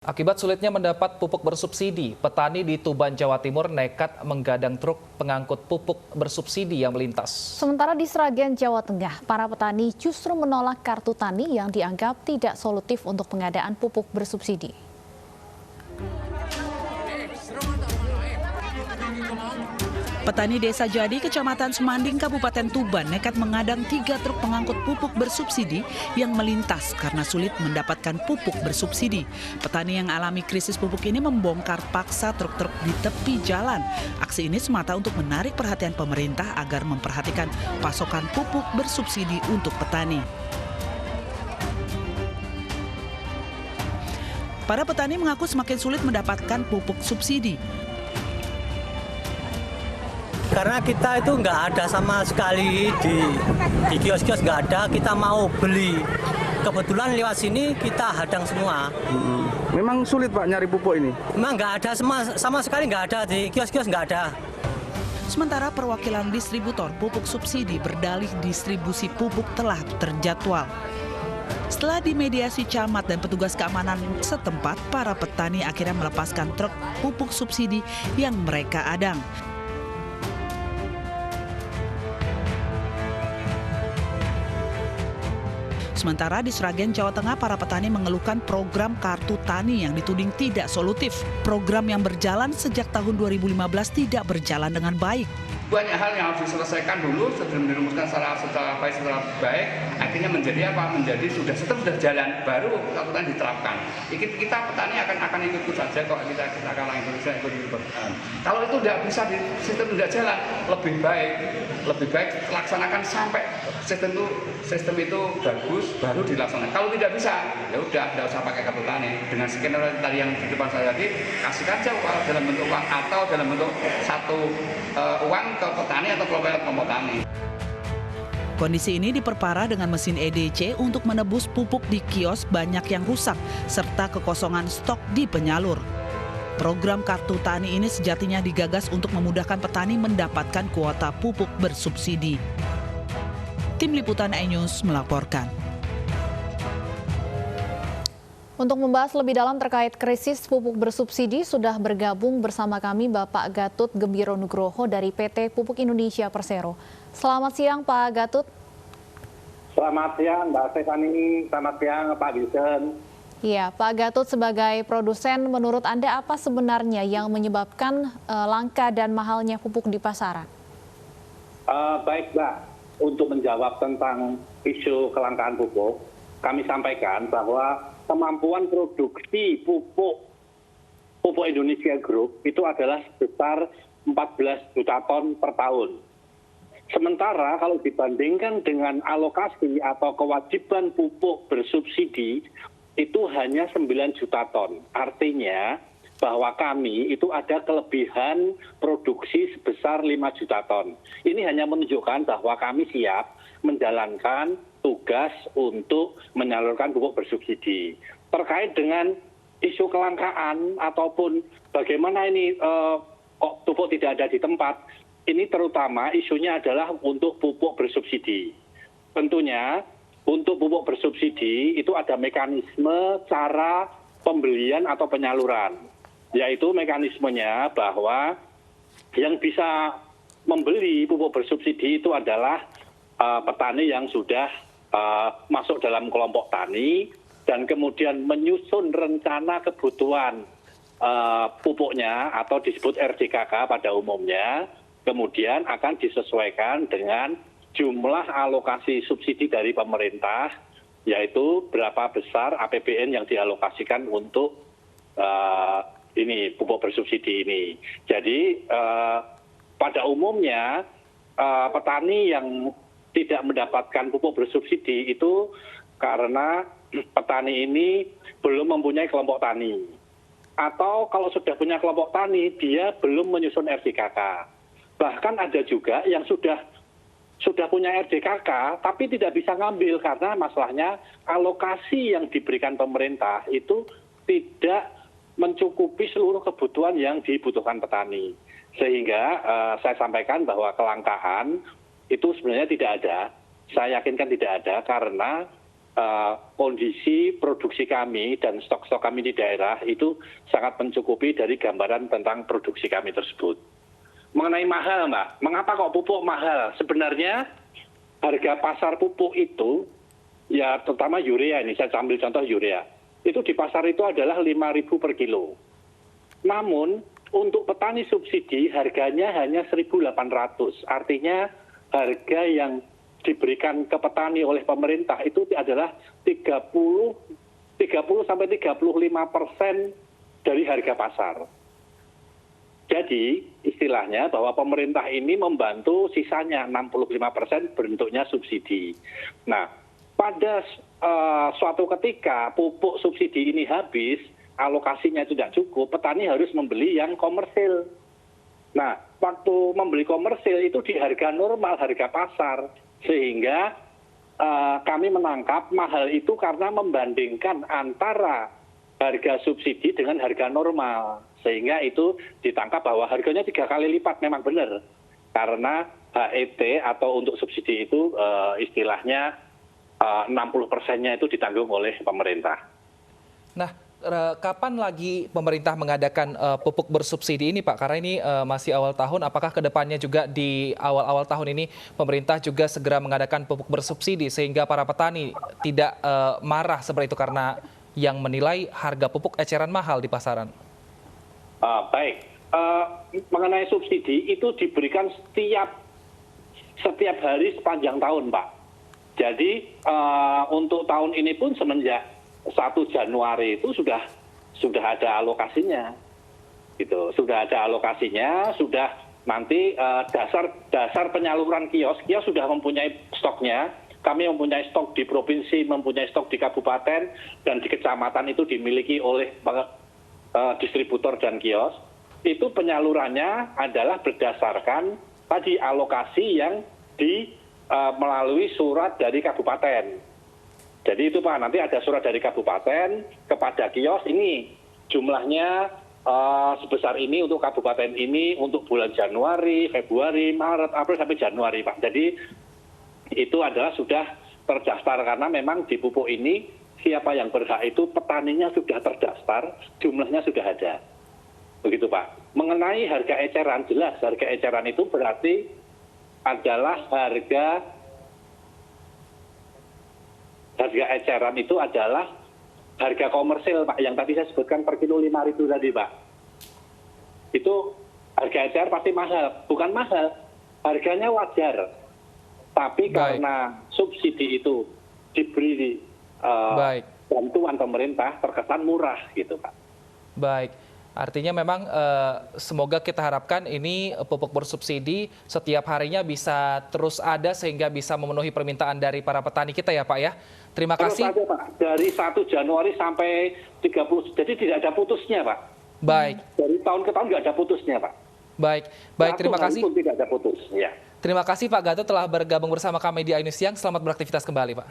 Akibat sulitnya mendapat pupuk bersubsidi, petani di Tuban, Jawa Timur nekat menggadang truk pengangkut pupuk bersubsidi yang melintas. Sementara di Sragen, Jawa Tengah, para petani justru menolak kartu tani yang dianggap tidak solutif untuk pengadaan pupuk bersubsidi. Petani Desa Jadi, Kecamatan Semanding, Kabupaten Tuban nekat mengadang 3 truk pengangkut pupuk bersubsidi yang melintas karena sulit mendapatkan pupuk bersubsidi. Petani yang alami krisis pupuk ini membongkar paksa truk-truk di tepi jalan. Aksi ini semata untuk menarik perhatian pemerintah agar memperhatikan pasokan pupuk bersubsidi untuk petani. Para petani mengaku semakin sulit mendapatkan pupuk subsidi. Karena kita itu nggak ada sama sekali di kios-kios, nggak ada, kita mau beli. Kebetulan lewat sini kita hadang semua. Memang sulit Pak nyari pupuk ini? Memang nggak ada, sama sekali nggak ada, di kios-kios nggak ada. Sementara perwakilan distributor pupuk subsidi berdalih distribusi pupuk telah terjadwal. Setelah dimediasi camat dan petugas keamanan setempat, para petani akhirnya melepaskan truk pupuk subsidi yang mereka adang. Sementara di Sragen, Jawa Tengah, para petani mengeluhkan program kartu tani yang dituding tidak solutif. Program yang berjalan sejak tahun 2015 tidak berjalan dengan baik. Banyak hal yang harus diselesaikan dulu sebelum dirumuskan secara baik, akhirnya menjadi apa? Menjadi sistem sudah jalan, baru kartu tani diterapkan. Kita petani akan ikut saja kok, kita akan langsung ikut. Kalau itu tidak bisa, sistem tidak jalan, lebih baik laksanakan sampai sistem itu bagus, baru dilaksanakan. Kalau tidak bisa, ya udah, tidak usah pakai kartu tani. Dengan skenario tadi yang di depan saya tadi, kasihkan saja dalam bentuk uang atau dalam bentuk satu uang ke petani atau kelompok tani. Kondisi ini diperparah dengan mesin EDC untuk menebus pupuk di kios banyak yang rusak, serta kekosongan stok di penyalur. Program kartu tani ini sejatinya digagas untuk memudahkan petani mendapatkan kuota pupuk bersubsidi. Tim Liputan iNews melaporkan. Untuk membahas lebih dalam terkait krisis pupuk bersubsidi, sudah bergabung bersama kami Bapak Gatut Gembiro Nugroho dari PT Pupuk Indonesia Persero. Selamat siang Pak Gatut. Selamat siang Mbak Stefani, selamat siang Pak Wilson. Iya, Pak Gatut, sebagai produsen, menurut Anda apa sebenarnya yang menyebabkan langka dan mahalnya pupuk di pasaran? Baik Mbak, untuk menjawab tentang isu kelangkaan pupuk, kami sampaikan bahwa kemampuan produksi pupuk Indonesia Group itu adalah sebesar 14 juta ton per tahun. Sementara kalau dibandingkan dengan alokasi atau kewajiban pupuk bersubsidi itu hanya 9 juta ton. Artinya bahwa kami itu ada kelebihan produksi sebesar 5 juta ton. Ini hanya menunjukkan bahwa kami siap menjalankan tugas untuk menyalurkan pupuk bersubsidi. Terkait dengan isu kelangkaan ataupun bagaimana ini kok pupuk tidak ada di tempat, ini terutama isunya adalah untuk pupuk bersubsidi. Tentunya untuk pupuk bersubsidi itu ada mekanisme cara pembelian atau penyaluran, yaitu mekanismenya bahwa yang bisa membeli pupuk bersubsidi itu adalah petani yang sudah masuk dalam kelompok tani dan kemudian menyusun rencana kebutuhan pupuknya atau disebut RDKK pada umumnya, kemudian akan disesuaikan dengan jumlah alokasi subsidi dari pemerintah, yaitu berapa besar APBN yang dialokasikan untuk pupuk bersubsidi ini. Jadi pada umumnya petani yang tidak mendapatkan pupuk bersubsidi itu karena petani ini belum mempunyai kelompok tani. Atau kalau sudah punya kelompok tani, dia belum menyusun RDKK. Bahkan ada juga yang sudah punya RDKK tapi tidak bisa ngambil karena masalahnya alokasi yang diberikan pemerintah itu tidak mencukupi seluruh kebutuhan yang dibutuhkan petani. Sehingga saya sampaikan bahwa kelangkaan itu sebenarnya tidak ada. Saya yakinkan tidak ada karena kondisi produksi kami dan stok-stok kami di daerah itu sangat mencukupi dari gambaran tentang produksi kami tersebut. Mengenai mahal, Mbak, mengapa kok pupuk mahal? Sebenarnya harga pasar pupuk itu, ya terutama urea ini, saya ambil contoh urea, itu di pasar itu adalah 5.000 per kilo. Namun untuk petani subsidi harganya hanya 1.800, artinya harga yang diberikan ke petani oleh pemerintah itu adalah 30 sampai 35% dari harga pasar. Jadi istilahnya bahwa pemerintah ini membantu sisanya 65% bentuknya subsidi. Nah, pada suatu ketika pupuk subsidi ini habis, alokasinya tidak cukup, petani harus membeli yang komersil. Nah, waktu membeli komersil itu di harga normal, harga pasar. Sehingga kami menangkap mahal itu karena membandingkan antara harga subsidi dengan harga normal. Sehingga itu ditangkap bahwa harganya 3 kali lipat, memang benar. Karena HET atau untuk subsidi itu istilahnya 60%-nya itu ditanggung oleh pemerintah. Nah, kapan lagi pemerintah mengadakan pupuk bersubsidi ini, Pak? Karena ini masih awal tahun, apakah kedepannya juga di awal-awal tahun ini pemerintah juga segera mengadakan pupuk bersubsidi sehingga para petani tidak marah seperti itu karena yang menilai harga pupuk eceran mahal di pasaran? Baik, mengenai subsidi itu diberikan setiap hari sepanjang tahun, Pak. Jadi untuk tahun ini pun semenjak 1 Januari itu sudah ada alokasinya, gitu. Sudah ada alokasinya, sudah nanti dasar penyaluran kios sudah mempunyai stoknya. Kami mempunyai stok di provinsi, mempunyai stok di kabupaten, dan di kecamatan itu dimiliki oleh distributor dan kios. Itu penyalurannya adalah berdasarkan tadi alokasi yang melalui surat dari kabupaten. Jadi itu Pak, nanti ada surat dari kabupaten kepada kios, ini jumlahnya sebesar ini untuk kabupaten ini untuk bulan Januari, Februari, Maret, April sampai Januari Pak. Jadi itu adalah sudah terdaftar karena memang di pupuk ini siapa yang berhak itu petaninya sudah terdaftar, jumlahnya sudah ada. Begitu Pak. Mengenai harga eceran, jelas harga eceran itu berarti adalah harga eceran itu adalah harga komersil Pak, yang tadi saya sebutkan per kilo 5.000 tadi Pak. Itu harga eceran pasti mahal, bukan mahal, harganya wajar. Tapi karena subsidi itu diberi bantuan pemerintah terkesan murah gitu Pak. Baik, artinya memang semoga kita harapkan ini pupuk bersubsidi setiap harinya bisa terus ada sehingga bisa memenuhi permintaan dari para petani kita ya Pak ya. Terima kasih. Terus ada Pak, dari 1 Januari sampai 30, jadi tidak ada putusnya Pak. Baik. Dari tahun ke tahun nggak ada putusnya Pak. Baik, terima kasih. Pun tidak ada putus. Ya. Terima kasih Pak Gatot telah bergabung bersama kami di iNews Siang. Selamat beraktivitas kembali Pak.